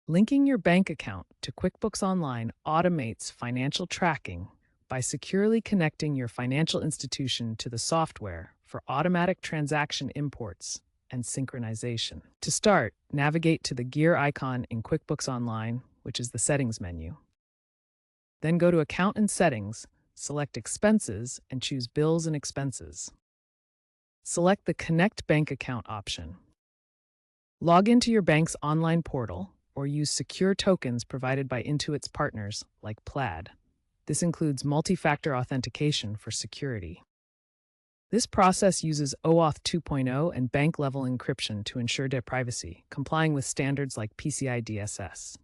Linking your bank account to QuickBooks Online automates financial tracking by securely connecting your financial institution to the software for automatic transaction imports and synchronization. To start, navigate to the gear icon in QuickBooks Online, which is the Settings menu. Then go to Account and Settings, select Expenses, and choose Bills and Expenses. Select the Connect Bank Account option. Log into your bank's online portal or use secure tokens provided by Intuit's partners like Plaid. This includes multi-factor authentication for security. This process uses OAuth 2.0 and bank-level encryption to ensure data privacy, complying with standards like PCI DSS.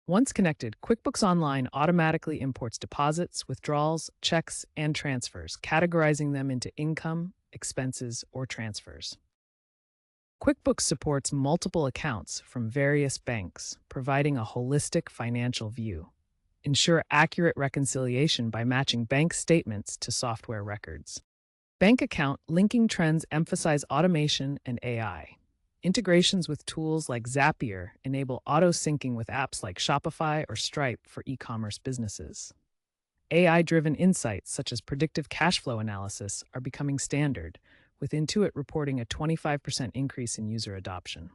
Once connected, QuickBooks Online automatically imports deposits, withdrawals, checks, and transfers, categorizing them into income, expenses, or transfers. QuickBooks supports multiple accounts from various banks, providing a holistic financial view. Ensure accurate reconciliation by matching bank statements to software records. Bank account linking trends emphasize automation and AI. Integrations with tools like Zapier enable auto-syncing with apps like Shopify or Stripe for e-commerce businesses. AI-driven insights such as predictive cash flow analysis are becoming standard, with Intuit reporting a 25% increase in user adoption.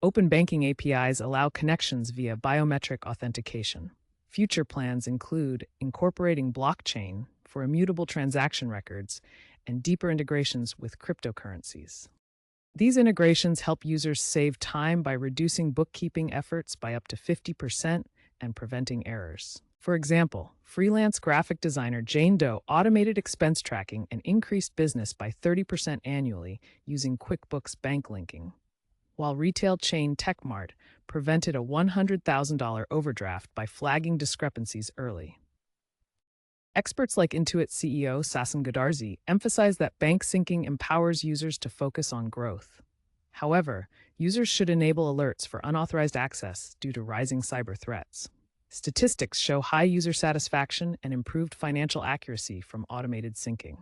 Open banking APIs allow connections via biometric authentication. Future plans include incorporating blockchain for immutable transaction records and deeper integrations with cryptocurrencies. These integrations help users save time by reducing bookkeeping efforts by up to 50% and preventing errors. For example, freelance graphic designer Jane Doe automated expense tracking and increased business by 30% annually using QuickBooks Bank linking, while retail chain TechMart prevented a $100,000 overdraft by flagging discrepancies early. Experts like Intuit CEO Sasan Goodarzi emphasize that bank syncing empowers users to focus on growth. However, users should enable alerts for unauthorized access due to rising cyber threats. Statistics show high user satisfaction and improved financial accuracy from automated syncing.